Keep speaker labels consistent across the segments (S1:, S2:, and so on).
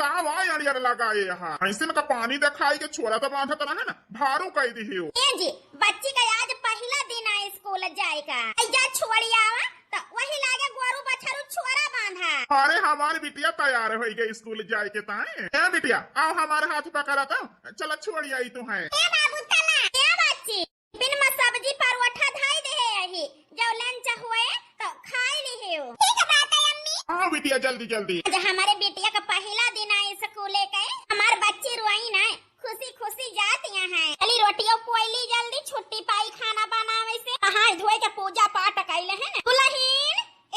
S1: का वाई अड़ियर लगाए यहाँ ऐसे का पानी दिखाई के छोरा तो बांधा तो ना भारू कह दी हो।
S2: जी बच्ची का आज पहला दिन है स्कूल जाएगा या छोड़िया तो वही लागे गोरू बछरू छोरा बांधा।
S1: अरे हमारी बिटिया तैयार हो गई स्कूल जाए के ताए। ए बिटिया आओ हमारे हाथ पकड़ा तो चलो छोड़ी आई तू है।
S2: ए बाबू चला ए बच्ची बिन में सब्जी परोठा धाई दे यही जो लंच हुए तो खाई ली हो। ठीक है बात है अम्मी।
S1: हाँ बिटिया जल्दी जल्दी।
S2: आज हमारे बिटिया का पहला दिन है स्कूल के हमारे बच्ची रोई ना खुशी खुशी जाती है। चली रोटियों पोईली जल्दी छुट्टी पाई खाना बनावे से हाथ धोए के पूजा पाठ कैले है ना। दुल्हन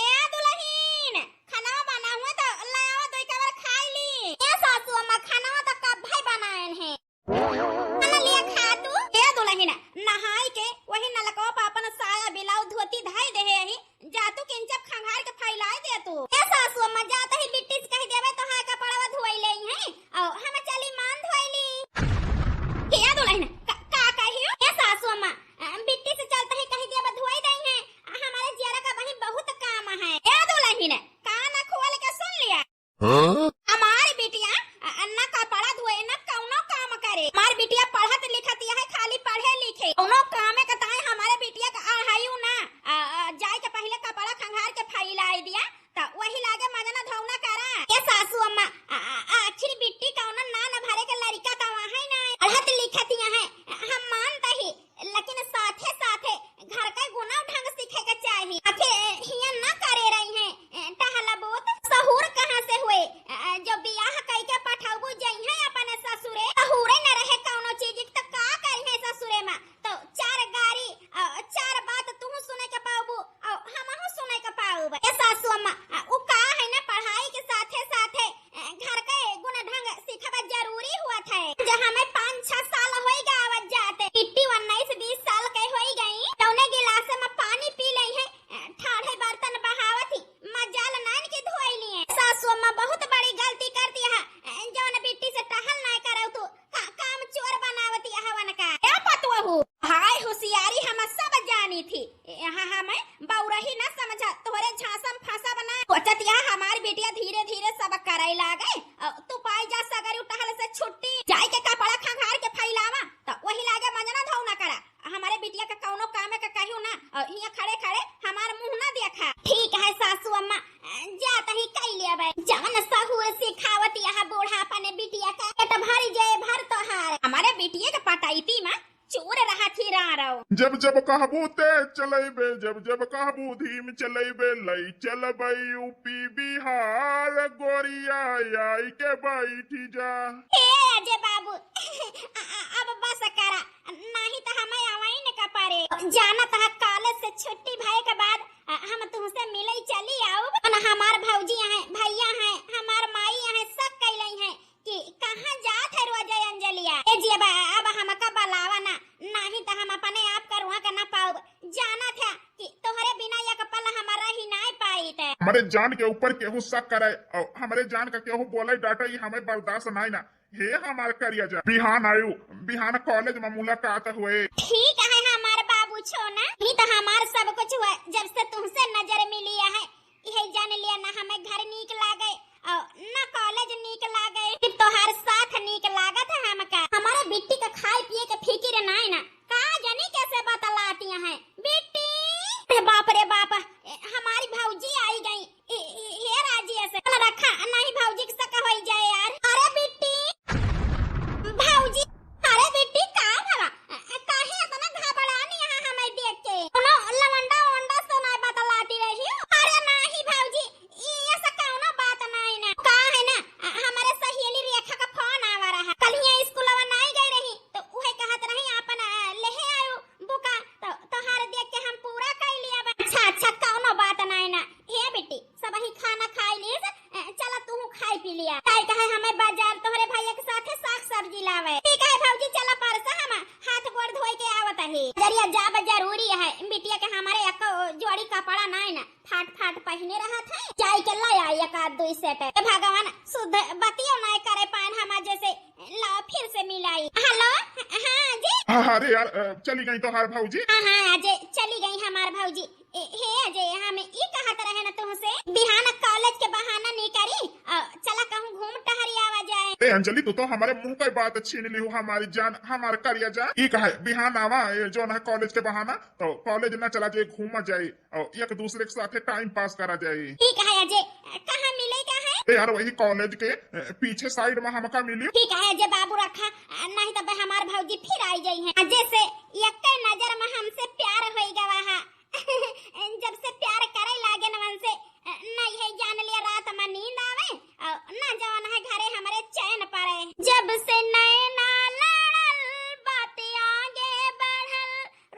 S2: ए दुल्हन खाना बना हुआ तो लाओ दो कवर खाई ली। ए सासू अम्मा खाना तो कब भाई बनाए हैं खाना लिया खा तू। ए दुल्हन नहाई के वही नलको पापन साया बिलाउ धोती धाई दे यही जा तू किंचप खंगार के फैलाई दे तू। ए सासू अम्मा जाते ही बिट्टी से कह देवे तो हां कपड़वा धोई ले है और हम चली मान धोईली। के दुल्हन का कहियो ए सासू अम्मा बिट्टी से चलते ही कह देवे धोई दई है हमारे जियारा का वही बहुत काम है। ए दुल्हन कान खोल के सुन लिया हमारी बिटिया न कपड़ा धोए न कौनो काम करे। हमारी बिटिया पढ़त लिखत है खाली पढ़े लिखे कौनो काम के ताए हमारे बिटिया का आहायू ना जाए के पहले कपड़ा खंगार के फैलाई दिया तो वही लागे मजना धौना करा। ए सासू अम्मा आखिर बिट्टी कौनो ना न भरे के लड़का तो वहां ना पढ़त लिखत है हम मानता ही लेकिन साथे साथे घर का गुना ढंग सीखे के चाहिए। आखिर हिया ना करे रही है टहला बहुत सहूर कहां से हुए जो बियाह कई के पठाऊ जई है अपने ससुरे सहूरे न रहे कौनो चीज तो का करी है ससुरे में तो चार गाड़ी चार बात तू सुने के पाऊ और हमहु सुने के पाऊ। ए सासू अम्मा उ का है ना पढ़ाई के साथे साथे घर के गुण ढंग सीखबा जरूरी हुआ था। जहां में 5-6 साल होई गावत जाते पिट्टी 19-20 साल के होई गई तौने गिलास में पानी पी लई है ठाढ़े बर्तन बहावत ही मजाल नान के धोई लिए। सासू अम्मा बहुत बड़ी गलती करती है जौन बिट्टी से टहल ना करौ तू काम चोर बनावती हवन का। क्या पतवहू हाय होशियारी हम सब जानी थी यहां हमें बौरही ना समझा तोरे झांसम फंसा बना सोचत यहां हमारी बेटिया धीरे धीरे सब करई लागे तू पाई जा सगर उठहल से छुट्टी जाई के कपड़ा खंगार के फैलावा तो वही लागे मजना धौना करा। हमारे बिटिया का कौनो काम के कहू ना हिया खड़े खड़े हमार मुंह ना देखा। ठीक है सासू अम्मा जाता ही कई लेबे जवन सहु सिखावत यहां बूढ़ा अपने बिटिया का पेट भरी जाए भर तो हार हमारे बिटिया के पटाईती में चोर रहा थी रहो।
S1: जब जब कहबू तेज चलेबे जब जब कहबू धीम चलेबे लई चलबे यूपी बिहार गोरिया आई के बैठी जा।
S2: ए अजय बाबू अब बस करा नहीं तो हमें आवाई न का पारे जाना तो कॉलेज से छुट्टी भए के बाद हम तुमसे मिले चली आओ और हमार भौजी है भैया है हमार माई है सब कहले हैं कि कहां जात है रोजे अंजलिया। ए जी अब हमका बलावा ना नहीं तो हम अपने आप करवा के ना पाऊ जाना था कि तोहरे बिना एक पल हमारा ही नहीं पाई थे।
S1: हमारे जान के ऊपर केहू शक करे और हमारे जान का केहू बोले डाटा ही हमें बर्दाश्त नहीं ना हे हमार करिया जा। बिहान आयु बिहान कॉलेज में मुलाकात हुए।
S2: ठीक है हमारे बाबू छोना नहीं तो हमार सब कुछ हुआ जब से तुमसे नजर मिली है यही जान लिया ना हमें घर नीक लागे और ना कॉलेज नीक लागे फिर तोहार साथ नीक लागत है हमका। हमारे बिट्टी का खाए पिए के फिक्र नहीं ना का जानी कैसे बतलाती हैं बिट्टी। बाप रे बाप हमारी भौजी आई गई ये राजी से रखा नहीं भौजी के सका हो जाए यार। अरे बिट्टी भौजी अरे बिट्टी का भला काहे इतना घबरानी है हमें देख के कोनो लवंडा वंडा तो नहीं बतलाती रही। अरे नहीं भौजी ये सब कोनो बात नहीं ना का है ना हमारे सहेली रेखा का फोन आवा रहा कल ये स्कूलवा नहीं गई रही तो उहे कहत रही अपन लेहे आयो बुका तो हार देख के हम पूरा कर लिया। अच्छा कोनो बात नहीं ना हे बेटी सब ही खाना खाई ले चला तू खाई पी लिया काहे कहे हमें बाजार तोहरे भैया के साथे साग सब्जी लावे। ठीक है भौजी चला परसा हम हाथ गोड़ धोई के आवत है जरिया जाब जरूरी है बिटिया के हमारे एक जोड़ी कपड़ा नहीं ना फाट फाट पहने रहा था जाई के ला आई एक आध दो सेट भगवान शुद्ध बतियो नहीं करे पान हम जैसे ला फिर से मिलाई। हेलो हां जी
S1: अरे यार चली गई तो हार भौजी।
S2: हां अजय चली गई हमार भौजी। हे अजय हमें ई कहत रहे ना तुमसे बिहान कॉलेज के बहाना नहीं करी चला कहूं घूम टहरी आवा
S1: अंजलि तू तो हमारे मुंह की बात छीन ली हो हमारी जान, हमारे करिया जान। ई कहे बिहान आवा ये जो है कॉलेज के बहाना, तो कॉलेज ना चला जाए, घूमा जाए और एक दूसरे के साथ टाइम पास करा जाए।
S2: ठीक है अजय, कहाँ मिलेगा है?
S1: यार वही कॉलेज के पीछे साइड में हमका मिली।
S2: ठीक है अजय बाबू रखा, नहीं तो हमार भौजी फिर आई गई है। अजय से एक नजर में हमसे प्यार हो गवा। जब से प्यार करे लागे न मन से नहीं है जान लिया, रात में नींद आवे और ना जवन है घरे हमारे चैन पड़े। जब से नैना लड़ल बात आगे बढ़ल,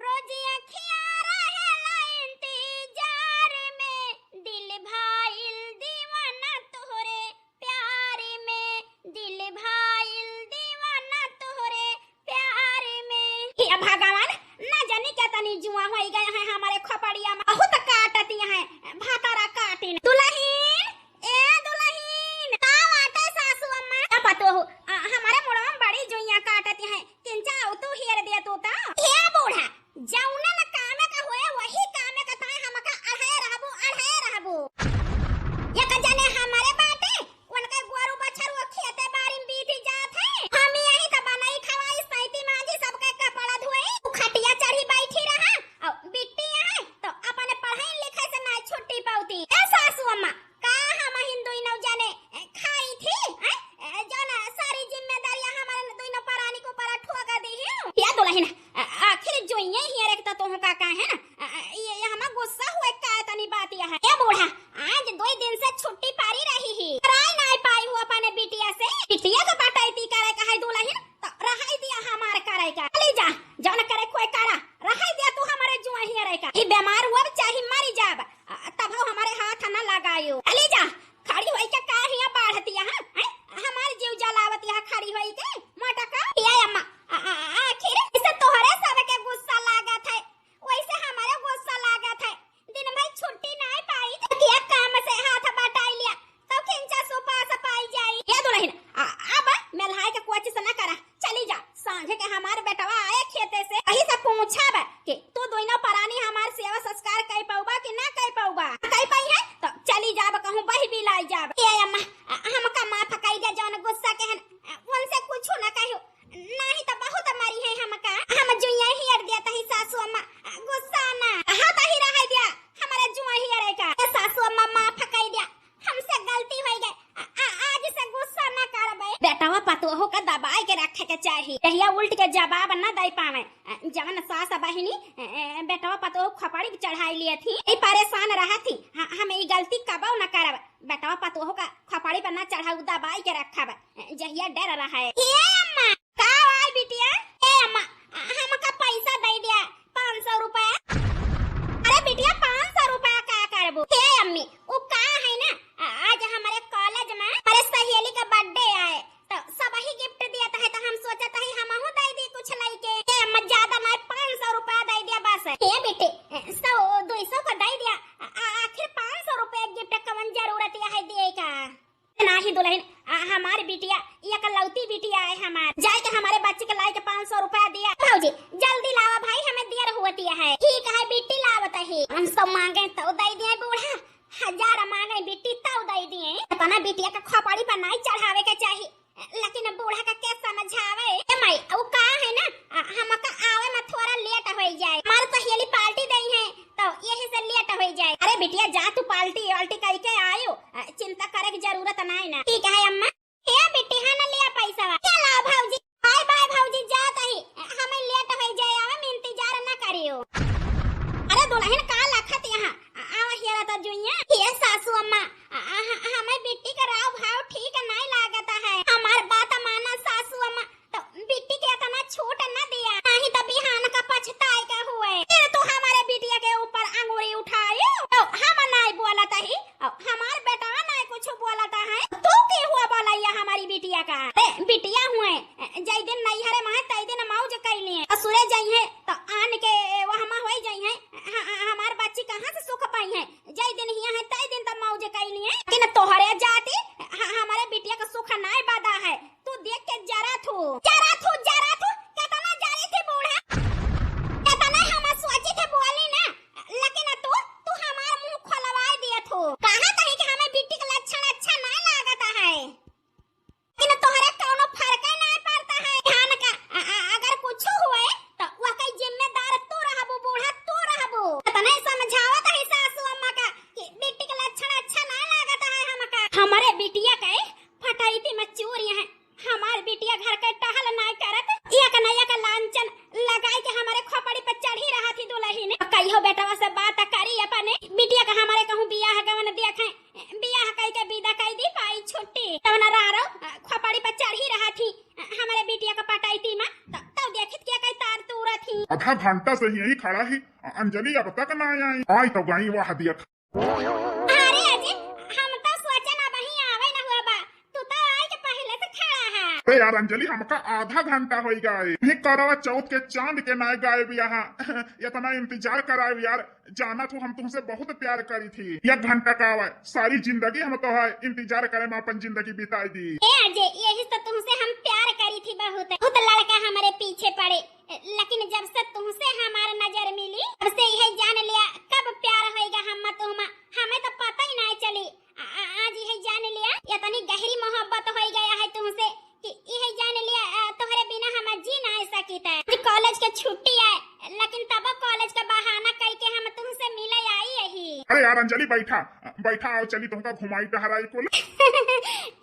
S2: रोज अखियां रहेला इंतजार में, दिल भाईल दीवाना तोहरे प्यार में, दिल भाईल दीवाना तोहरे प्यार में। हे भगवान, ना जानी क्या तनी जुआ हो गए हैं हमारे खोपड़िया में, बहुत काटती हैं भातारा काटिन। दुल्हन ए दुल्हन ताव आटे सासू अम्मा, क्या पतो हो हमारे मुड़वा में बड़ी जुइयां काटती हैं, किंचा तू हेर दे तू ता। हे बूढ़ा जौना न कामे का होए वही कामे का ताए हमका अढ़ाए रहबो। ये का जाने हमारे बाटे उनके गोरू बछरू खेते बारी में बीती जात है, हम यही त बनाई खवाई सैती माजी सबके कपड़ा धोई, खटिया चढ़ी बैठी रहा और बिट्टी है तो अपने पढ़ाई लिखाई से ना छुट्टी पाउती। ए सासू अम्मा का हम हिंदू नौ जाने खाई थी जो ना सारी जिम्मेदारियां हमारे दोनों परानी को पर ठोका दी है। या दुल्हन आखिर जो ये रखता तो का है ना, ये हम गुस्सा हुए का तनी बात यह है। ए बूढ़ा आज 2 दिन से छुट्टी पारी रही ही, कराई नहीं पाई हुआ अपने बिटिया से, बिटिया का पटाई करे का है दुल्हन तो रहाई दिया हमारे करे का। चली जा जौन करे कोई करा, रहाई दिया तू हमारे जुआ ही रहे का। ई बीमार हुआ चाहे मरी जाब तब हमारे हाथ न लगायो। चली जा खड़ी होई के का हिया बाढ़ती है हमारे जीव जलावती है खड़ी होई के मोटा का। ये अम्मा आखिर इसे तोहरे सब के गुस्सा लागत है, वैसे हमारे गुस्सा लागत है। दिन भर छुट्टी नहीं पाई तो किया काम से हाथ बटाई लिया तो किंचा सुपा सपाई जाई। ये दुल्हन अब मेलहाई के कोच से न करा, चली जा। सांझे के हमारे बेटवा आए खेते से वही से पूछा बा कि तू दोनों परानी हमार सेवा संस्कार कई पाऊबा कि ना कई पाऊबा, कई पाई है तो चली जाब कहूं बही भी लाई जाब। ये अम्मा हमका माफ कई दे जौन गुस्सा के हन उनसे कुछ ना कहियो, नहीं तो बहुत मरी है हमका। हम जुइया ही अड़ दिया तही सासू अम्मा गुस्सा ना हाथ ही रह दिया हमारे जुआ ही अड़े का। सासू अम्मा माफ कई दिया, हमसे गलती हो गई, आज से गुस्सा ना करबे। बेटावा पतोहो का दबाई के रखे के चाहिए, कहिया उल्ट के जवाब ना दे पावे। जवन सास बहिनी बेटावा पतोहो खपड़ी पे चढ़ाई लिए थी, ई परेशान रहा थी, हम ई गलती कबो न करब। बेटावा पतोहो का खपड़ी पे ना चढ़ाऊ दबाई के रखब, जहिया डर रहा है। ए अम्मा का आई बिटिया? ए अम्मा हमका पैसा दे दिया 500 रुपया। अरे बिटिया 500 रुपया का करबो? हे अम्मी वो का है ना, आज हमारे कॉलेज में हमारे सहेली का बर्थडे आए तो सब ही गिफ्ट दिया था, तो हम सोचा था हमहू दे दी कुछ लाइके। हे अम्मा ज्यादा नहीं 500 रुपया दे दिया बस। हे बेटे 100-200 का दे दिया, आखिर 500 रुपया गिफ्ट कवन जरूरत है दिए का? नहीं दुल्हन हमारी बिटिया एक लौती बिटिया है हमार, जाए के हमारे बच्चे के लाई के 500 रुपया दिया। भौजी जल्दी लावा भाई, हमें देर होती है। ठीक है बिट्टी लावत है, 500 मांगे तो दे दिए बूढ़ा, 1000 मांगे बिट्टी तो दे दिए। अपना बिटिया का खोपड़ी पर नहीं चढ़ावे के चाहिए, लेकिन बूढ़ा का क्या समझावे। माई वो का है ना हमका आवे में थोड़ा लेट हो जाए, हमारे तो हेली पार्टी दई है तो यही से लेट हो जाए। अरे बिटिया जा तू पार्टी अल्टी कई के आयो, चिंता करे की जरूरत नहीं ना। ठीक है अम्मा। हे बिट्टी हाँ ना लिया पैसा वा, चला भौजी बाय बाय भौजी जात ही, हमें लेट हो जाए, आवे इंतजार ना करियो। अरे दुल्हन का लखत यहाँ आवा हेरा तो जुइया। हे सासू अम्मा हमें बिट्टी का राव भाव ठीक नहीं लागत है, हमार बात माना सासू अम्मा तो बिट्टी के इतना छूट न दिया, नहीं तो बिहान का पछताए का हुए। फिर तू हमारे बिटिया के ऊपर अंगूरी उठाए तो हम नहीं बोलता ही, हमार बेटा नहीं कुछ बोलता है, तू के हुआ बोला हमारी बिटिया हमारे बिटिया के फटाईती में चोरी है। हमार बिटिया घर के टहल नहीं करत, एक न एक लांछन लगाई के हमारे खोपड़ी पे चढ़ी रहा थी दुल्ही ने। कहियो बेटवा से बात करी अपने बिटिया का हमारे कहूं बियाह गवन देखे, बियाह कई के विदा कई दी पाई छुट्टी तब न रारो खोपड़ी पे चढ़ी रहा थी हमारे बिटिया का पटाईती में। तब देखित क्या कई तार तूरा थी।
S1: आधा घंटा से यही खड़ा ही अंजलि अब तक ना आई तो गई वह दिया।
S2: अरे अजय हम तो सोचे ना बही आवे ना हुआ बा, तू तो आई के पहले से खड़ा है।
S1: अरे यार अंजलि हमका आधा घंटा हो गए करवा चौथ के चांद के नाय गायब यहाँ इतना इंतजार कराए यार। जाना तू हम तुमसे बहुत प्यार करी थी, 1 घंटा का आवा सारी जिंदगी हम तो है इंतजार करे में अपन जिंदगी बिताई दी।
S2: ए अजय यही तो तुमसे हम प्यार करी थी बहुत लड़का हमारे पीछे पड़े, लेकिन जब से तुमसे हमारा नजर मिली तब से यही जान लिया कब प्यार होएगा हम तुम हमें तो पता ही नहीं चली। आज यही जान लिया इतनी गहरी मोहब्बत हो गया है तुमसे कि यही जान लिया तुम्हारे बिना हम जी नहीं सकते। आज कॉलेज के छुट्टी है लेकिन तब कॉलेज का बहाना करके हम तुमसे मिले आई यही।
S1: अरे यार अंजलि बैठा बैठा आओ चली तुमका घुमाई टहराई कुल।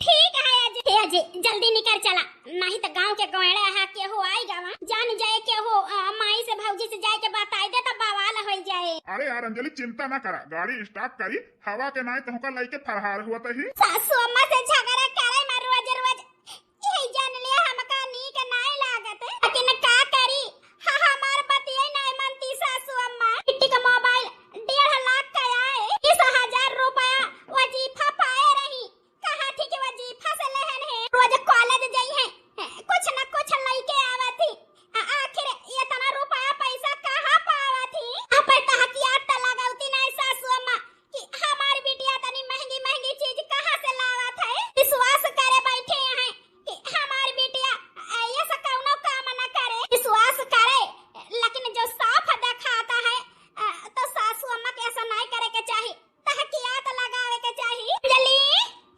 S2: ठीक है अजय जल्दी निकल चला, नहीं तो गांव के गौड़े हा के हो आई गावा जान जाए के हो माई से भौजी से जाए के बताई दे तो बवाल हो जाए।
S1: अरे यार अंजलि चिंता ना करा, गाड़ी स्टार्ट करी हवा के नाई तुमका लेके फरहार हुआ तही।
S2: सासू अम्मा से झगड़ा करे मैं रोज यही जान लिया हमका नीक नहीं लागत लेकिन का करी हमार बतिये नहीं मनती सासू अम्मा। बिट्टी का मोबाइल 1.5 लाख का आए, 30,000 रुपया वजीफा पाए रही, कहा थी कि वजीफा से लहन है रोज कॉलेज जाई है कुछ न कुछ लेके आवा थी, आखिर इतना रुपया पैसा कहां पावा थी। अपन तहकियात त लगाउती नहीं सासू अम्मा कि हमारी बिटिया तनी महंगी महंगी चीज कहां से लावत है। विश्वास करे बैठे हैं कि हमारी बिटिया ऐसा कौनो काम न करे, विश्वास करे लेकिन जो साफ दिखाता है तो सासू अम्मा के ऐसा नहीं करे के चाहिए, तहकियात लगावे के चाहिए। अंजलि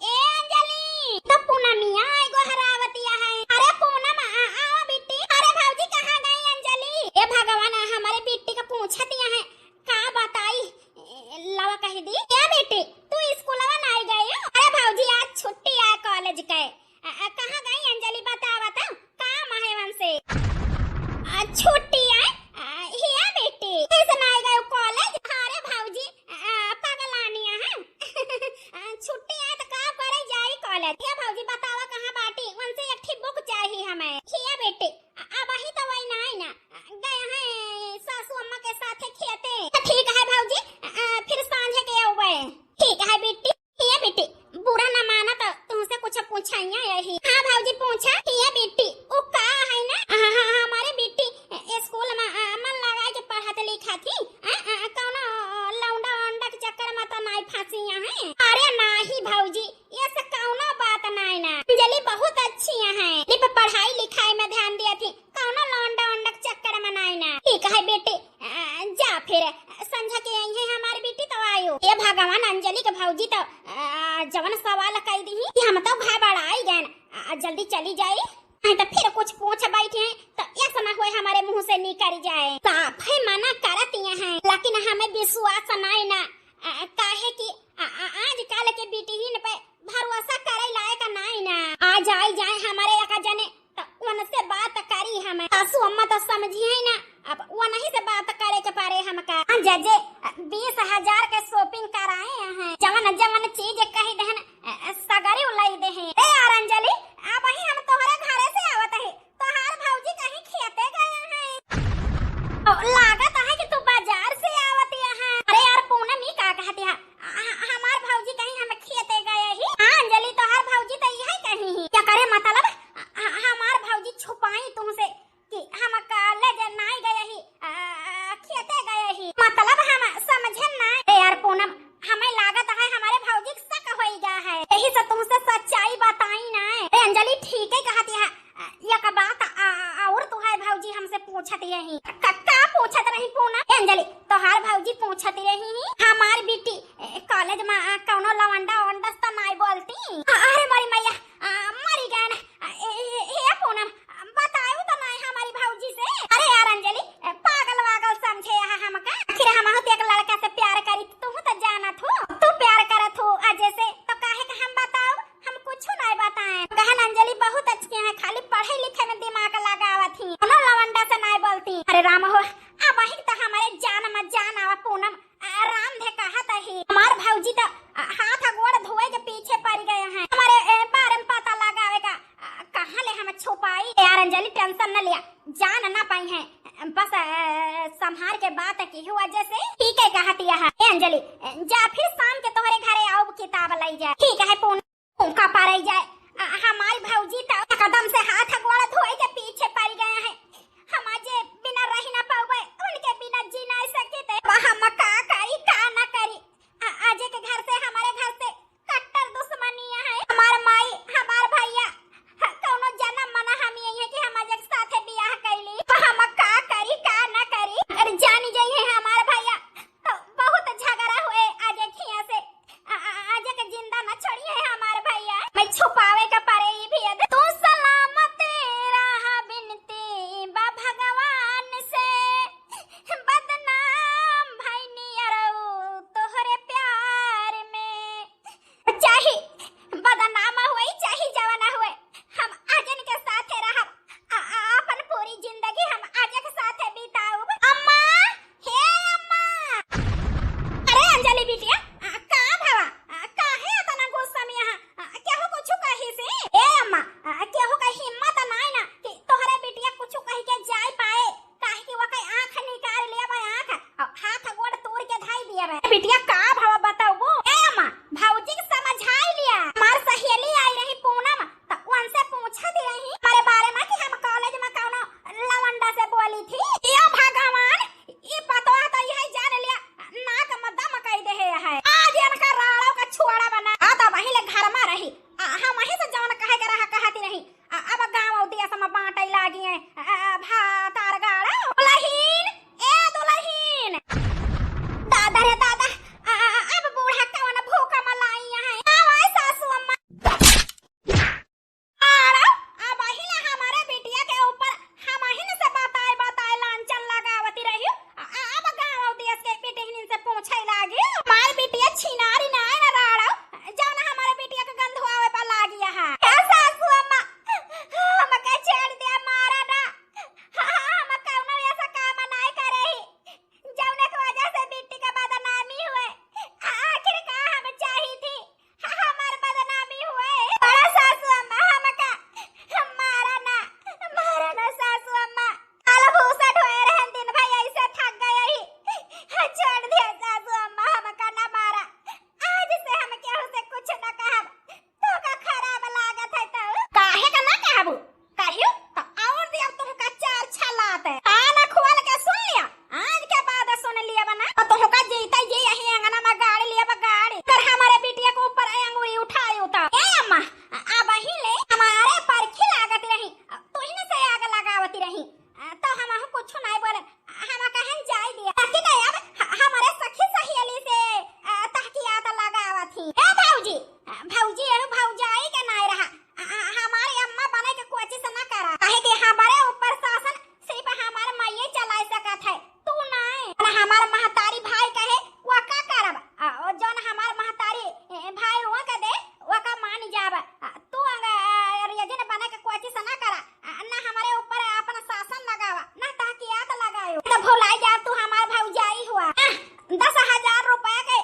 S2: ए अंजलि तो पूनमिया एगो हरावतिया है। अरे पूनम आओ बिट्टी। अरे भौजी कहां गई अंजलि? ए भगवान हमारे बिट्टी का पूछतिया है का बताई लवा कह दी। क्या बेटी तू स्कूलवा नहीं गई? अरे भौजी आज छुट्टी है कॉलेज के, कहां गई अंजलि बता काम है वन से छुट्टी है हिया बेटी कैसे नहीं गई कॉलेज? अरे भौजी पगलानिया है छुट्टी है तो का करे जाई कॉलेज। ये भौजी बतावा कहां बाटी वन से एक ठी बुक चाहिए हमें। हिया बेटी अब ही तो वही नहीं ना गए हैं सासू अम्मा के साथ खेते। ठीक है भौजी फिर सांझे के आवे। ठीक है बेटी। हिया बेटी बुरा ना माना तो तुमसे कुछ पूछाइया यही। हाँ भौजी पूछा। हिया बेटी ओ का है ना हमारे बेटी स्कूल में मन लगा के पढ़त लिखा थी कौनो लौंडा वंडा के चक्कर में तो नहीं फंसिया है। अरे नहीं भौजी ये सब कौनो बात नहीं ना, अंजलि बहुत अच्छी है लिप पढ़ाई लिखाई में ध्यान दिया थी, कौनो लौंडा वंडा के चक्कर में नहीं ना। ठीक है बेटी जा फिर संझा के आई है हमारी बेटी तो आयो। ये भगवान अंजलि के भौजी तो जवन सवाल कह दी कि हम तो घबराई गए जल्दी चली जाए नहीं तो फिर कुछ पूछ बैठे हैं तो ऐसा ना हुए हमारे मुंह से निकल जाए। साफ है मना करती हैं लेकिन हमें विश्वास नहीं ना काहे कि आजकल के बेटीन पे भरोसा करे लायक नहीं ना। आ जाए हमारे एक जने तो वन से बात करी हमें सासू अम्मा तो समझी है ना, अब वो नहीं से बात करे के पारे हमका। जजे 20,000 के शॉपिंग कराए हैं, जवन चीज कही दहन सगरी उलाई दे हैं। ए यार अंजलि अब ही हम तोहरे घरे से आवत है, तोहार भौजी कहीं खेते गए हैं लागत है कि तू बाजार से आवत है। अरे यार पूनम का कहती है हमार भौजी कहीं हम खेते गए ही। हां अंजलि तोहार भौजी तो यही कही क्या करे मतलब हमार भौजी छुपाई तुमसे कि हम कॉलेज नहीं गए ही खेते गए ही, मतलब हम समझे ना। यार पूनम हमें लागत है हमारे भौजी शक हो गया है, यही से तुमसे सच्चाई बताई ना। अंजलि ठीक है कहती है एक बात और तुहार भौजी हमसे पूछत रही का पूछत रही पूनम? अंजलि तोहार भौजी पूछत रही हमार बेटी कॉलेज में कौनो लवंडा वंडा तो नहीं बोलती। अरे मरी मैया मरी गए हे पूनम बताओ तो नहीं हमारी भौजी से। अरे यार अंजलि पागल वागल समझे हमका, आखिर हम एक लड़का से प्यार करी तू तो जाना थो, तू प्यार करत हो अजय से तो काहे कि हम संभार के बात की वजह से ठीक है कहती है। अंजलि जा फिर शाम के तोहरे घरे आओ किताब लाई जाए। ठीक है पूनका पार जाए। हमारी भौजी तो कदम से हाथ गोड़ धोए के पीछे पड़ गए हैं। हम आज बिना रह ना पावे, उनके बिना जी ना सकते। हम का करी का ना करी। आज के घर से हमारे घर से कट्टर दुश्मनियां है। हमार माई हमार भैया कौनो जन्म मना हम यही है कि हम आज एक साथ बियाह कैली। हम का करी का ना करी। अरे जानी जाई है हमार भैया तो बहुत झगड़ा हुए आज खिया से। आज के जिंदा न छोड़िए हमारे भैया। मैं छुपावे का पारे ये भी है। तू सलामत रहा बिनती बा भगवान से, बदनाम भईनी अरऊ तोहरे प्यार में। चाहे बदनाम हुए चाहे जवाना हुए, हम आजन के साथे रहब। अपन पूरी जिंदगी हम आज के साथे बिताऊ। अम्मा हे अम्मा। अरे अंजलि बिटिया का भवा काहे इतना गुस्सा में यहाँ? केहू कुछ कही से? ए अम्मा केहू का हिम्मत नहीं ना कि तोहरे बिटिया कुछ कही के जाय पाए। काहे कि वो कई आंख निकाल लिया बा, आंख हाथ गोड़ तोड़ के धाई दिया बा। बिटिया का भवा बताओ। ए अम्मा भौजी के समझाई लिया। हमार सहेली आई रही पूनम तो उनसे पूछत रही हमारे बारे में कि हम कॉलेज में कौनो लवंडा से बोली थी। ये भगवान ये पता तो यही जान लिया नाक में दम कह दे है। आज इनका राड़ो का छुआड़ा बना तो वहीं ले घर में रही। हम वहीं से जौन कहे के रहा कहती रही। अब गांव दिया सम बांटे लागी है भात आर गाड़ा। दुल्हीन ए दुल्हीन दादा रे दादा अब बूढ़ा कौन भूखा मलाई है। आवाज सासू अम्मा आड़ा अब वहीं हमारे बिटिया के ऊपर हम वहीं से बताए लांचन लगावती रही। अब गांव दिया के बेटिन से पूछे लागी हमारी बिटिया छिनारी ना है ना राड़ा जौन हमारे बिटिया के गंधुआवे पर लागी है। क्या सासू अम्मा हम का छेड़ दिया मारा ना। हम कौनो ऐसा काम नहीं करे जौन की वजह से बिट्टी का बदनामी हुए। आखिर का हम चाही थी हमार बदनामी हुए। बड़ा सासू अम्मा हम का मारा ना सासू अम्मा। काला भूसा ढोए रहे दिन भाई ऐसे थक गए ही छोड़ दिया सासू अम्मा। हम का ना मारा। आज से हम केहू से कुछ न कहब। तो का खराब लागत है तो काहे का ना कहबू कहियो तो और दिया तुम का चार छलात है। खाना खुआल के सुन लिया आज के बाद सुन लिया बना तो तुम का जीता जी यही अंगना में गाड़ी लिया बा गाड़ी कर हमारे बिटिया के ऊपर अंगुली उठाई उता। ए अम्मा अब ही ले हमारे परखी लागत रही तू ही से आग लगावती रही तो हम कुछ नहीं बोले। हम कहन जाय दिया ताकि नहीं अब हमारे सखी सहेली से तहकियात लगावा थी। ए भौजी भौजी ए भौजाई के नहीं रहा। हमारी अम्मा बने के कोशिश न करा काहे कि हमारे ऊपर शासन सिर्फ हमारे माये चला सकत है तू नहीं। हमार महतारी भाई कहे वो का करब जौन हमार महतारी भाई वो के दे वो का मान जाब। तू यजन बने के कोशिश न करा ना हमारे ऊपर अपना शासन लगावा ना तहकियात लगायो। तो भुलाई जा तू हमार भौजाई हुआ। 10,000 रुपए के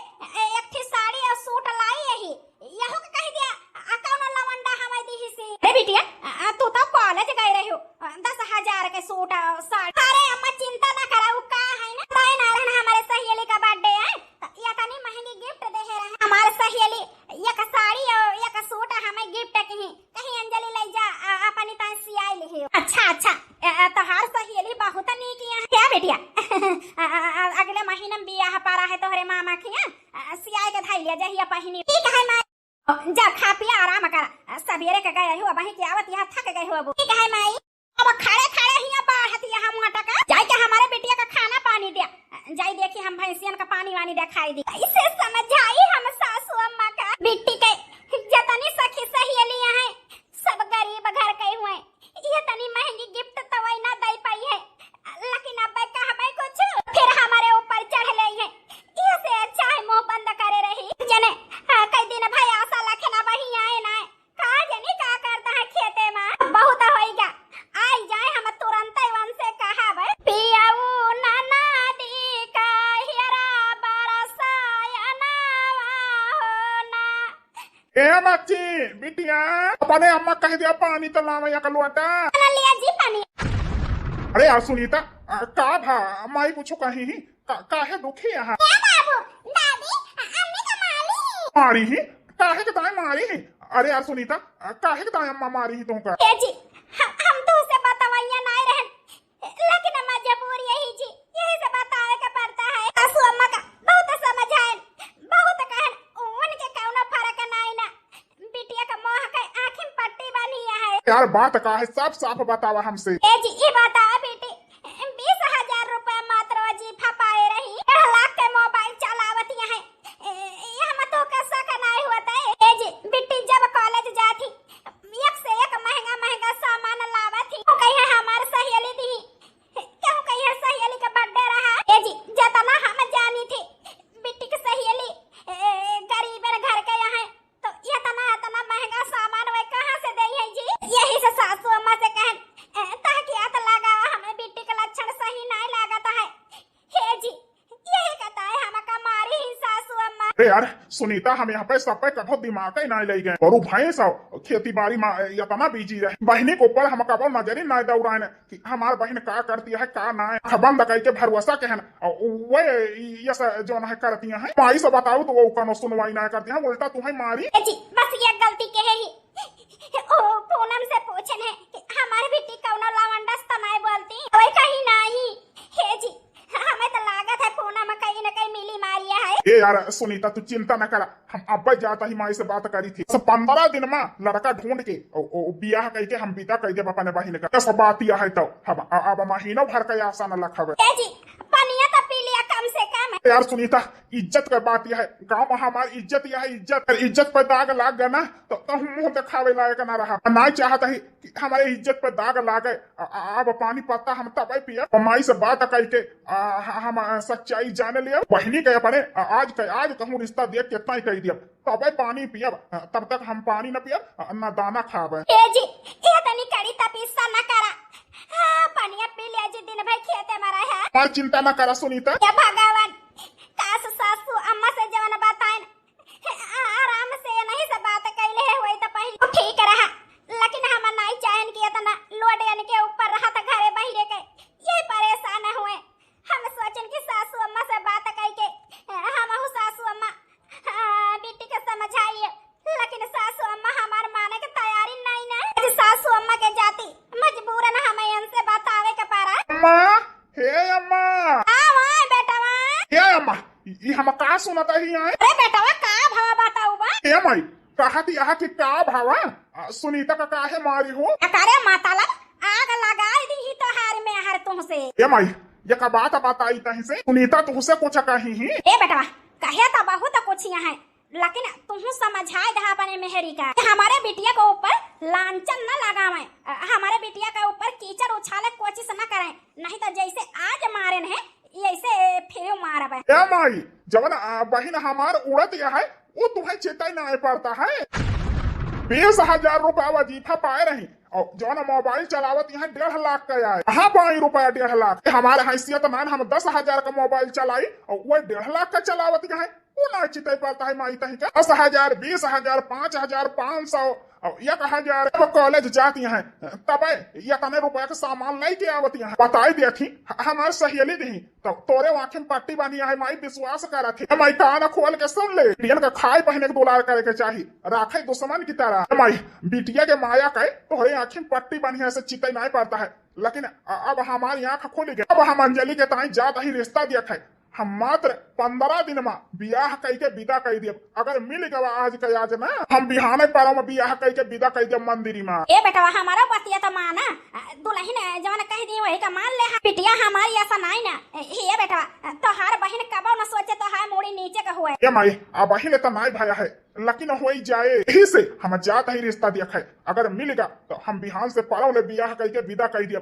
S2: एक थी साड़ी और सूट लाई यही यहो के कह दिया कौन लवंडा हमें दी सी। रे बिटिया तू तो कॉलेज गई रही हो 10,000 के सूट और साड़ी। अरे अम्मा चिंता ना करा वो का है ना ताई नारायण हमारे सहेली का बर्थडे है तो ये तनी महंगी गिफ्ट दे रहे हमारे सहेली। एक साड़ी और एक सूट हमें गिफ्ट कहीं अंजलि ले जा अपनी ताई सियाई लिखी। अच्छा तोहार सहेली बहुत नीक है क्या बेटिया? अगले महीने में बियाह पारा है तोहरे मामा के सियाई के धाई ले जाइए पहिनी। ठीक है माई जा खा पिया आराम कर। सवेरे के गए हो वहीं की आवत यहाँ थक गए हो। ठीक है माई अब खड़े यहाँ बाहत यहाँ मुँह टका जाए के हमारे बेटिया का खाना पानी दिया जाई देखी हम भैंसियन का पानी वानी दिखाई दी। इसे समझाई हम सासू अम्मा का बिट्टी के जतनी सखी सहेलियां हैं सब गरीब घर के हुए ये तनी महंगी गिफ्ट तो वही ना दे पाई है। लेकिन अब कहबे कुछ फिर हमारे ऊपर चढ़ ले है। इससे अच्छा है मुंह बंद करे रही जने कई दिन भाई आशा लखना वही आए ना का जनी का करता है खेते में बहुत होएगा आई जाए हम तुरंत वन से कहब पियाऊ नाना दी का हिरा बरसायना होना।
S1: ए बच्ची बिटिया अपने अम्मा कह दिया पानी तो लावा या कलवाटा
S2: लिया जी पानी।
S1: अरे यार सुनीता का भा माई कुछ कही ही काहे दुखी यहाँ
S2: क्या बाबू दादी अम्मी का माली
S1: मारी ही काहे के ताई मारी ही। अरे यार सुनीता काहे के ताई अम्मा मारी ही तुमका।
S2: ए जी हम तो उसे बतावैया नहीं रहन लेकिन मजबूरी यही जी यही से बतावे का पड़ता है। सासू अम्मा का बहुत समझाएन बहुत कहन उनके कौनो फर्क नहीं ना बिटिया का मोह के आँखी में पट्टी बनी है।
S1: यार बात का है सब साफ बतावा हमसे।
S2: ए जी ये बताओ बेटी 20,000 रुपए मात्र वजीफा पाए रही 1.5 लाख के मोबाइल चलावती है हम तो कैसा का नहीं होता है। ए जी बिट्टी जब कॉलेज जाती एक से एक महंगा महंगा सामान लावा थी कहीं हमारे सहेली दी क्यों कहीं सहेली का बर्थडे रहा। ए जी जितना हम जानी थी बिट्टी की सहेली गरीब घर के यहाँ तो इतना महंगा सामान वे कहाँ से दे है जी। यही से सासू अम्मा से कहन ताकियात लगा हमें बिट्टी का लक्षण सही नहीं लागता है। हे जी यही कहता है हम का मारी ही सासू अम्मा।
S1: अरे यार सुनीता हम यहाँ पे सब पे कभो दिमाग ही नहीं ले गए और भाई सब खेती बाड़ी में इतना बिजी रहे बहनी के ऊपर हम कभो नजर ही नहीं दौड़ाए कि हमार बहन का करती है का ना बंद कई के भरोसा के है वे ये जो है करती है माई से बताओ तो वो कनो सुनवाई नहीं करती है उल्टा तुम्हें मारी।
S2: जी बस ये गलती के है ही ओ पूनम से पूछन है कि हमारी बेटी कौन लवंडस तो नहीं बोलती कोई कहीं नहीं। हे जी हमें तो लागत है पूनम कहीं न कहीं मिली मारिया है।
S1: ए यार सुनीता तू चिंता न करा हम अब जाता ही माई से बात करी थी 15 दिन में लड़का ढूंढ के बियाह कह के हम पिता कह दे अपने बहन का सब बात यह है तो अब महीनों भर का आशा न लखवे।
S2: ए जी पनिया तो पी लिया कम से कम।
S1: यार सुनीता इज्जत का बात यह है गाँव में हमारी इज्जत यह है इज्जत पर दाग लाग गया ना तो मुंह दिखावे लायक ना रहा ना चाहता ही कि हमारे इज्जत पर दाग लागे अब पानी पत्ता हम तब पिया माई से बात करके हम सच्चाई जाने लिया बहनी के अपने आज कहूँ रिश्ता देख के इतना ही कह दिया तब पानी पियब तब तक हम पानी न पियब न दाना खाब।
S2: ए जी ये तनी कड़ी तपीसा न करा पानी पी लिया जी दिन भर खेते मरा है।
S1: पर चिंता न करा सुनीता
S2: या भगवान काश सासू अम्मा से जवन बताएं आराम से नहीं से बात कैले है वही तो पहले ठीक रहा लेकिन हम नहीं चाहन कि इतना लोड के ऊपर रहा था घरे बहिरे के यही परेशान हुए हम सोचन कि सासू अम्मा से बात करके हम सासू अम्मा बेटी के समझाइए लेकिन सासू अम्मा हमार माने के तैयारी नहीं ना सासू अम्मा के जाती मजबूरन हमें इनसे बतावे के पारा।
S1: अम्मा हे अम्मा
S2: हां बेटा
S1: हे अम्मा ये हम का सुनता ही आए।
S2: अरे बेटा का भाव बताऊ बा
S1: हे माई कहा थी यहाँ की का भावा सुनीता का काहे मारी हो।
S2: अरे माताला आग लगा दी तो हार में हार तुमसे।
S1: हे माई ये का बात बताई तही से सुनीता तुमसे कुछ कही ही।
S2: ए बेटा कहे तो बहुत कुछ यहाँ लेकिन तुम समझाए दहा अपने मेहरी का हमारे बिटिया के ऊपर लांछन न लगावे हमारे बिटिया के ऊपर कीचड़ उछाले कोशिश न करें नहीं तो जैसे आज मारे है ऐसे फिर मारबे।
S1: ए माई जवन बहन हमार उड़त यह है वो तुम्हें चेताई नहीं पड़ता है 20,000 रुपया वजीफा पाए रही और जो ना मोबाइल चलावत यहाँ 1.5 लाख का आए कहाँ पाई रुपया 1.5 लाख हमारे हैसियत मान हम 10,000 का मोबाइल चलाई और वो 1.5 लाख का चलावत यहाँ वो ना चिताई पड़ता है माई तही का 10,000 20,000 5,000 500 और 1,000 कॉलेज जाती हैं तब ये तने रुपया का सामान नहीं के आवती हैं बताई दी थी हमारे सहेली दी तो तोरे आँखें में पट्टी बनी है माई विश्वास करा थी माई कान खोल के सुन ले बिटिया का खाए पहने के दुलार करे के चाहिए राखे दुश्मन की तरह माई बिटिया के माया कहे तोरे आँखें में पट्टी बनी है ऐसे चिताई नहीं पड़ता है लेकिन अब हमारी आँख खुल गई अब हम अंजलि के ताई जात ही रिश्ता दिया है हम मात्र 15 दिन में बियाह कई के विदा कह दिए अगर मिल गवा आज के आज ना हम बिहाने पारो में बियाह कई के विदा कह दिए मंदिरी में।
S2: ए बेटा हमारा बतिया तो माना दुल्हन जवन कह दी वही का मान ले बिटिया हमारी ऐसा नहीं ना ये बेटा तोहार बहन कबो न सोचे तोहार मुड़ी नीचे का हुए।
S1: ये माई अब बहन तो नहीं भया है लेकिन हो ही जाए यही से हम जात ही रिश्ता दिया है अगर मिलेगा तो हम बिहान से पारो ले बियाह कई के विदा कह दिए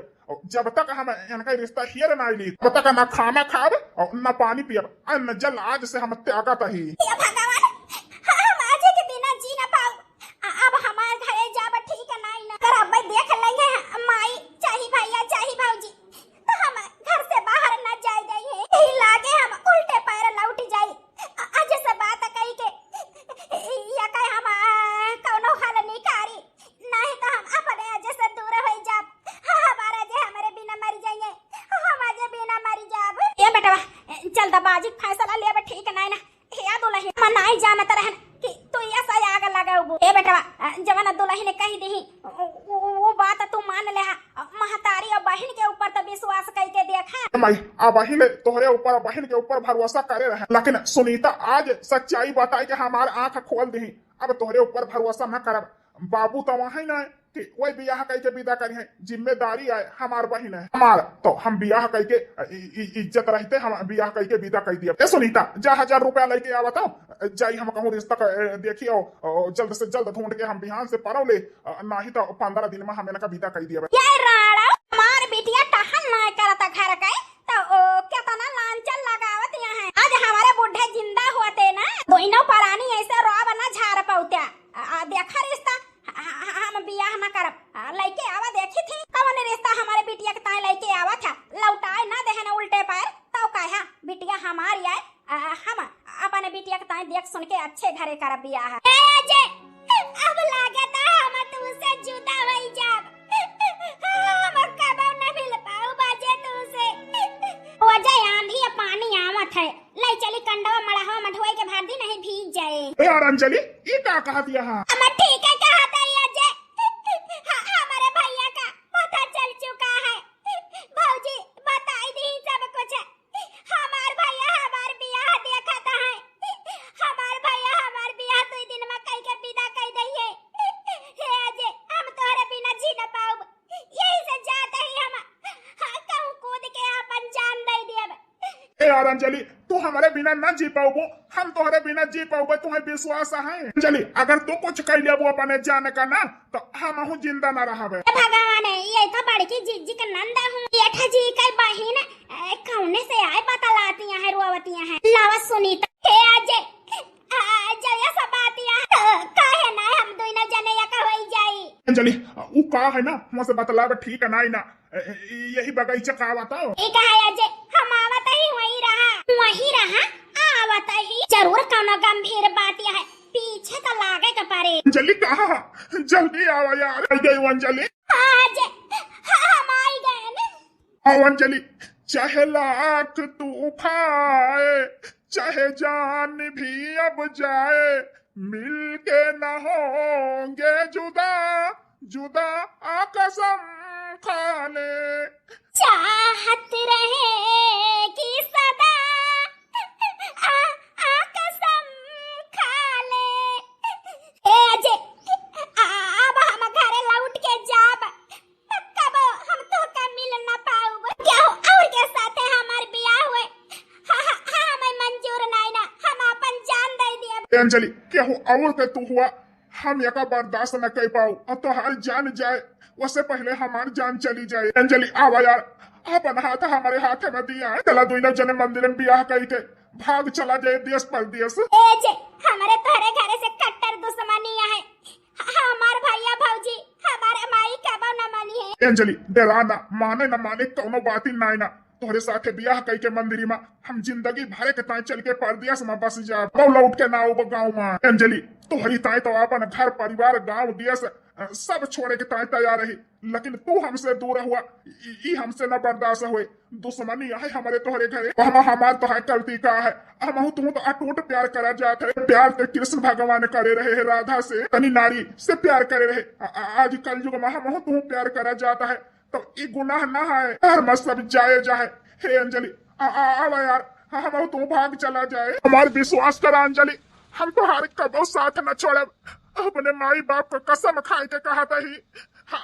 S1: जब तक हम इनका रिश्ता हियर नहीं ली तब तक न खाना खाब और न पानी पियब न जल आज से हम त्यागत ही।
S2: भगवान हम आज के बिना जी न पाऊ अब हमारे घरे जाब ठीक नहीं ना कर अब देख लेंगे माई चाही भैया चाही भौजी तो हम घर से बाहर न जाए दे है यही लागे हम उल्टे पैर लौट जाई आज से बात कही के या कहे हम कौनो हाल नहीं करी नहीं तो हम अपने आज से दूर हो जाब हमारा जे हमारे बिना मर जाएंगे हम आज जल्दबाजी फैसला लेब ठीक नहीं ना। हे दुल्हन मन नहीं जानत रहन कि तू ऐसा आग लगाऊ। ए बेटवा जवन दुल्हन ने कही दी वो बात तू मान ले। महतारी और बहन के ऊपर तो विश्वास करके देखा।
S1: माई आ बहन तोहरे ऊपर बहन के ऊपर भरोसा करे रहे, लेकिन सुनीता आज सच्चाई बताई कि हमार आंख खोल दी। अब तोहरे ऊपर भरोसा न करब। बाबू तो वहां ना कि वही बियाह करके विदा करी है, जिम्मेदारी है हमार बहन है हमार, तो हम बियाह करके इज्जत रहते हम बियाह करके विदा कर दिया। सुनीता जा 1000 रुपया लेके आ बताओ जाई, हम कहूँ रिश्ता देखियो जल्द से जल्द ढूंढ के हम बिहान से परव ले, नहीं तो 15 दिन में हमें विदा कर दिया।
S2: हमार बेटिया टहल ना करता घर का तो कितना लांचन लगावत यहाँ है। आज हमारे बुढ़े जिंदा होते ना दोनों परानी ऐसे रोब ना झाड़ पौत्या। देखा रिश्ता हम बियाह न करब। लइके आवा देखी थी कौन रिश्ता हमारे बिटिया के ताई लइके आवा था, लौटाए ना देहने उल्टे पैर तो कहा बिटिया हमारी आए। हम अपने बिटिया के ताई देख सुन के अच्छे घरे करब बियाह। अब लागत हम तुमसे जुदा होई जाब। हम कब न मिल पाऊ बाजे तुमसे। वजह आंधी पानी आवत है, ले चली कंडवा मड़ावा मठोई के भर दी नहीं भीग जाए।
S1: ए यार अंजलि ये का कहा दिया?
S2: हम ठीक है कहा था अजय। हमारे भैया का पता चल चुका है। भौजी बताई दी सब कुछ। हमार भैया हमार बियाह देखा था है। हमार भैया हमार बियाह 2 दिन में कई के विदा कर दई है। हे अजय हम तोहरे बिना जी न पाऊ, यही से जाते ही हम कहूं कूद के अपन जान दे देब।
S1: ए यार अंजलि तू हमारे बिना न जी पाओ, हम तुम्हारे बिना जी पाओगे, तुम्हें विश्वास है अंजलि? अगर तू कुछ कर लिया वो अपने जाने का ना तो हम जिंदा न रहा।
S2: भगवान ये तो बड़की जीजी का नंदा हूँ। येठा जी का बहन कौने से आए बतलाती है रोवतियां है। लावा सुनीता हे अजय जया सब बातियां काहे ना हम दोनों जने या का होई जाई।
S1: अंजलि वो का है ना हमसे बतलावे ठीक है ना यही बगीचा का बताओ।
S2: ठीक है अजय हम आवत ही वही रहा आवत ही जरूर कौनो गंभीर बात है, पीछे तो लागे के पारे।
S1: अंजलि कहा जल्दी आओ यार। गई अंजलि?
S2: अजय हम आई गए ना।
S1: आओ अंजलि, चाहे लाख तू खाए चाहे जान भी अब जाए, मिल के न होंगे जुदा जुदा आ कसम खा ले।
S2: चाहत रहेगी सदा आ कसम खा ले। ए अजय अब हम घरे लौट के जाब कब हम तो का मिल न पाऊब। क्या हो और के साथ हमार बियाह हुए हमें मंजूर नहीं ना, हम अपन जान दे दिए।
S1: अंजलि क्या हो और के तू हुआ हम यका बर्दाश्त न कर पाऊ और तो हर जान जाए उससे पहले हमारी जान चली जाए। अंजलि आवा यार, अपन हाथ हमारे हाथ में दिया है, चला दोनों जने मंदिर में बियाह करके भाग चला जाए देश परदेश।
S2: हमारे तोहरे घरे से कट्टर दुश्मनी है। हमार भैया भौजी हमारे माई कबो न मानी है।
S1: अंजलि डरा ना, माने न माने कोनो बात ही ना तोहरे साथे बियाह करके मंदिर में हम जिंदगी भरे के ताई चल के परदेश में बस जा लौट के ना गाँव में। अंजलि तोहरी ताई तो अपन घर परिवार गाँव देश सब छोड़े के ताई तैयार रही, लेकिन तू हमसे दूर हुआ ई हमसे न बर्दाश्त हुए। दुश्मनी है हमारे तोहरे घरे, हमार तो है गलती का है। हम तुम तो अटूट प्यार करा जाते है। प्यार तो कृष्ण भगवान करे रहे है राधा से, तनी नारी से प्यार करे रहे। आज कल युग में हम तुम प्यार करा जाता है तो ये गुनाह ना है, हर सब जाए जाए। हे अंजलि आवा यार, हम तू भाग चला जाए। हमारे विश्वास करा अंजलि, हम तो हर कबो साथ न छोड़े। अपने माई बाप को कसम खाए के कहा ही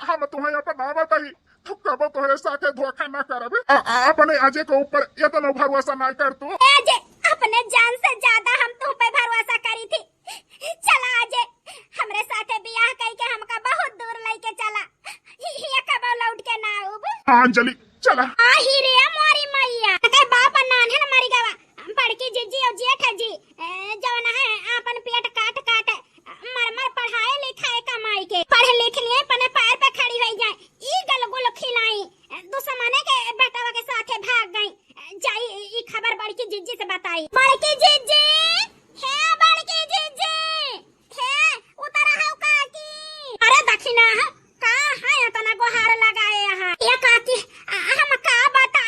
S1: हम तुम्हें अपनावत ही तो कबो तोहरे साथे धोखा न करब। अपने अजय के ऊपर इतना भरोसा ना कर तू।
S2: अजय अपने जान से ज्यादा हम तुम पे भरोसा करी थी। चला अजय हमरे साथे बियाह करके हमका बहुत दूर लेके चला, ये कबो लौट के ना आऊब।
S1: हाँ अंजलि चला।
S2: आही रे मोरी मैया के बाप नान है मरी गवा। बड़की जीजी और जेठ जी जवन है अपन पेट काट काट मर पढ़ाए लिखाए कमाई के पढ़ लिख लिए अपने पैर पे खड़ी हो जाए। ई गलगुल खिलाई दुश्मने के बेटवा के साथे भाग गई। जाई ई खबर बड़की जीजी से बताई। बड़की जीजी हे बड़की जीजी हे उतर आओ काकी। अरे दक्षिणा का है इतना गोहार लगाए यहाँ ये काकी हम का बता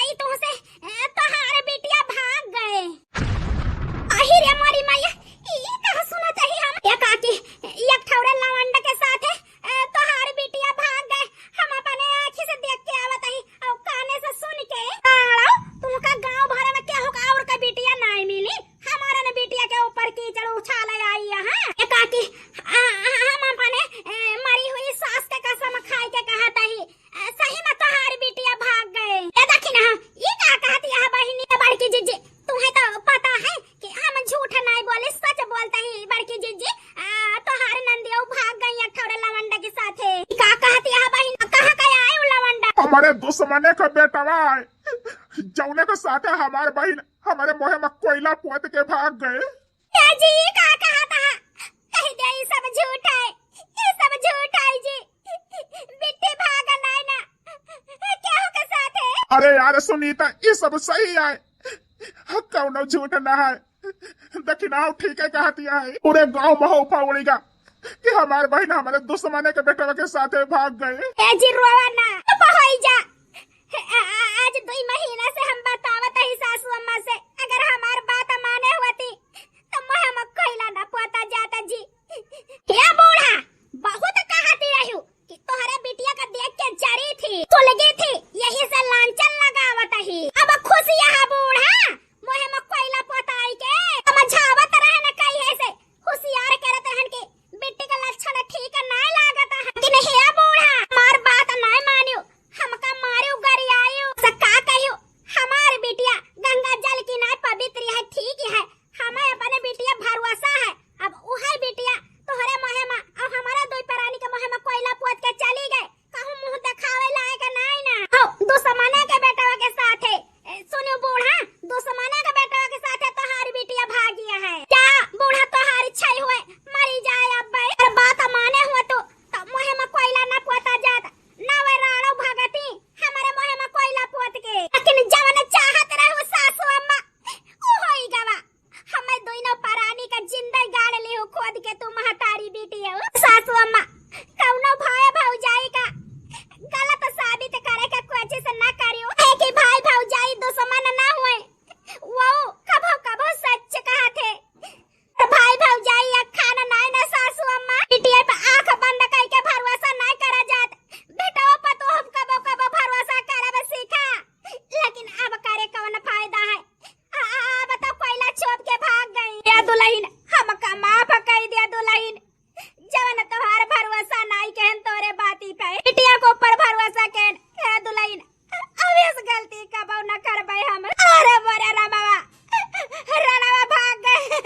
S1: हमारे दुश्मने का बेटवा है, जौने के साथे हमारे बहन हमारे मोहे में कोयला पोत के भाग गए।
S2: जी का कहा था, कह दे ये सब झूठ है, ये सब झूठ है जी। बिट्टी भागा नहीं ना, क्या हो के साथ है?
S1: अरे यार सुनीता, ये सब सही है, कौनो झूठ ना है। दक्षिणाव ठीक है कहती है, पूरे गांव में हो उड़ेगा कि हमारे बहन हमारे दुश्मने के बेटवा के साथे भाग गए।
S2: ए जी रोवा ना, होई जा। आज 2 महीना से हम बतावत है सासू अम्मा से, अगर हमार बात माने होती तो मोह में कोयला ना पोता जाता जी। या बूढ़ा, बहुत कहती रहू कि तोहरे बिटिया का देख के जरी थी, सुलगी थी, यही से लांछन लगावत ही। अब खुशी है बूढ़ा, मोह में कोयला पोता आई के समझावत रहने कई है से होशियार करत रहन के बिट्टी का लक्षण ठीक ना लागत है कि नहीं। है बूढ़ा, हमार बात नहीं मानियो, हमका मारियो गरी आयो सका कहियो। हमार बिटिया गंगा जल की ना पवित्र है, ठीक है, हमें अपने बिटिया भरोसा है। अब उहे बिटिया तोहरे मोहे में और हमारा दो प्राणी के मोहे में कोयला पोत के चली गए, कहूं मुंह दिखावे लायक नहीं ना हो। दुश्मने के बेटवा के साथ है, सुनियो बूढ़ा, दुश्मने के बेटवा के साथ है तोहारी बिटिया भागी है। क्या बूढ़ा तोहारी इच्छा हुए मरी जाए अब भाई, अगर बात माने हुआ तो मोहे में कोयला ना पोता जात ना, वे राणो भगती हमारे मोहे में कोयला पोत के। लेकिन जवन चाहत रहो सासू अम्मा ओ होई गवा, हमें दोनों प्राणी का जिंदा गाड़ ले हो खोद के, तू महतारी बेटी है सासू अम्मा। कौनो भाई भौजाई का गलत साबित करे के कोशिश न करियो, है कि भाई भौजाई दुश्मन ना हुए, वो कभो कभो सच कहा थे। भाई भौजाई अखा नहीं ना सासू अम्मा, बिटिया पे आंख बंद करके भरोसा नहीं करा जात। बेटा पर तो हम कबो कबो भरोसा करब सीखा, लेकिन अब करे कौन फायदा है। अब तो कोयला छोप के भाग गई। या दुल्हन, हमका माफ कर दिया दुल्हन, जवन तोहार भरोसा नहीं कहन तोरे बाती पे, बिटिया को ऊपर भरोसा कहन। हे दुल्हन, अब इस गलती कबो न करबै हम। अरे मोरे रामवा, रणवा भाग गए,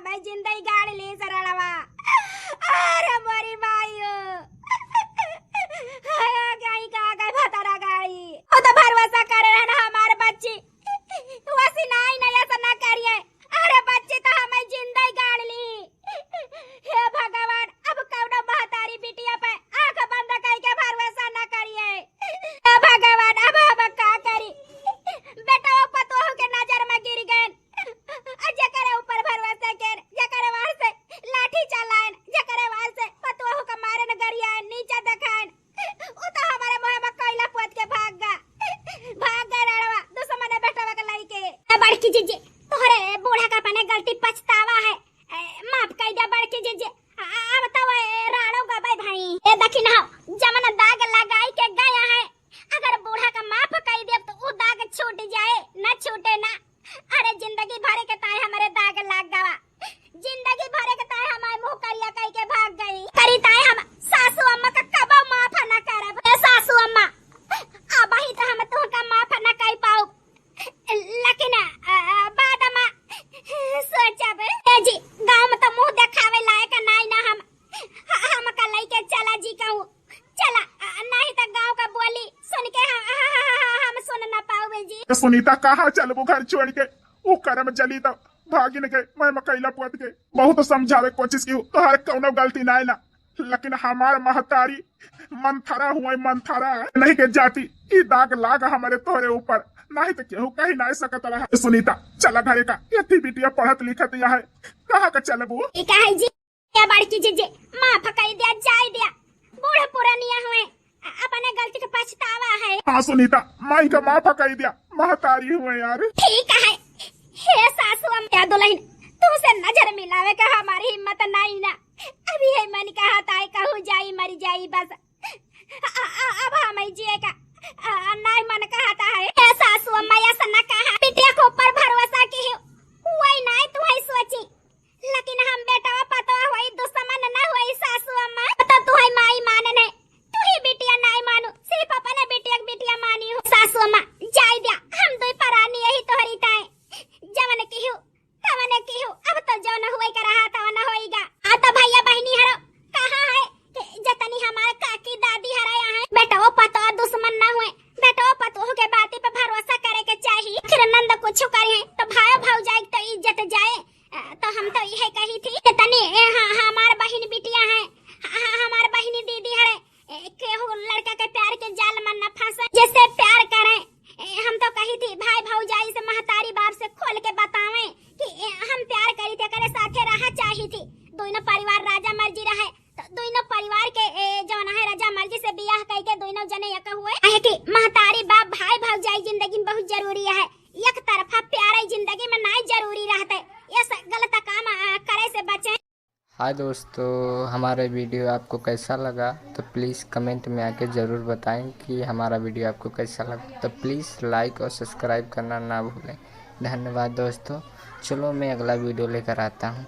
S2: मैं जिंदगी गाड़ ली से रणवा। अरे मोरी माईयो, गाई का गए भतरा गाई, वो तो भरोसा करे रहना हमारे बच्ची, वैसी नहीं ऐसा ना करिए। अरे बच्ची तो हमें जिंदगी गाड़ ली। हे भगवान, अब कौनो महतारी बिटिया पे आंख बंद करके भरोसा न करिए। हे भगवान, अब हम का करी? बेटा पतोह के नजर में गिर गए, जकरे ऊपर भरोसा कर, जकरे वार से लाठी चलाएन, जकरे वार से पतोह का मारन गरिया नीचे देखाएन, वो तो हमारे मुंह में कोयला पोत के भाग गए रणवा दुश्मन बेटवा के लइके। बड़की जीजी, तोहरे बूढ़ा का अपने गलती पछतावा है, माफ कर दे बड़की जीजी। अब तो राणो गबाई भाई, ए दखिन हो जमन दाग लगाई के गया है, अगर बूढ़ा का माफ कर दे तो वो दाग छूट जाए, न छूटे ना। अरे जिंदगी भर के ताए हमारे दाग लग गवा, जिंदगी भर के ताए हमारे मुंह करिया कह के भाग गई। करी ताए हम सासू अम्मा का कबो माफ न करब। ए सासू अम्मा, अब ही तो हम तुमका माफ न कर पाऊ, लेकिन बाद में सोचब। ए जी, गांव में तो मुंह दिखावे लायक नहीं ना हम का लेके चला जी कहूं, चला नहीं तो गांव का बोली सुन के हम सुन ना पाओगे जी।
S1: सुनीता कहाँ चलबू घर छोड़ के, वो करम जली तो भागिन के मैं मकैला पोत के बहुत समझावे कोशिश की, तोहर कौनो गलती नहीं ना, लेकिन हमार महतारी मंथरा हुए, मंथरा नहीं के जाती ई दाग लाग हमारे तोहरे ऊपर, नहीं तो केहू कहीं नहीं सकत रहा। सुनीता चला घरे का, ये बिटिया पढ़त लिखत है, कहाँ का चलबू?
S2: ठीक है जी, क्या बड़की जीजी माफ कर दिया, जाय दिया, बूढ़ा पुरानिया हुए, अपने गलती का पछतावा है।
S1: हाँ सुनीता, माई का माफ कर दिया, महतारी हुए यार।
S2: ठीक है। हे सासू अम्मा, दुल्हन तुमसे नजर मिलावे का हमारी हिम्मत नहीं ना, अभी है मन का हाथ कहूँ जाई मरी जाई बस, अब हमें जिए का नहीं मन का हाथ है। हे सासू अम्मा, ऐसा न कहा, बिटिया को ऊपर भरोसा की वही नहीं तू है सोची, लेकिन हम बेटा पता हुई दुश्मन न हुई सासू अम्मा, तो तू है माई माने नहीं, तू ही बिटिया नहीं मानू, सिर्फ अपने बिटिया मानी हूँ। सासू अम्मा जाय दिया, हम दो परानी यही तोहरी ताए, जवन की हूँ तवन की हूँ, अब तो जो न हुए कर रहा था न होएगा। आ तो भैया बहनी हरो कहाँ है, जतनी हमारे काकी दादी हराया है, बेटा वो पता दुश्मन न हुए,
S3: हाँ दोस्तों, हमारा वीडियो आपको कैसा लगा तो प्लीज़ कमेंट में आके ज़रूर बताएं कि हमारा वीडियो आपको कैसा लगा। तो प्लीज़ लाइक और सब्सक्राइब करना ना भूलें। धन्यवाद दोस्तों। चलो मैं अगला वीडियो लेकर आता हूँ।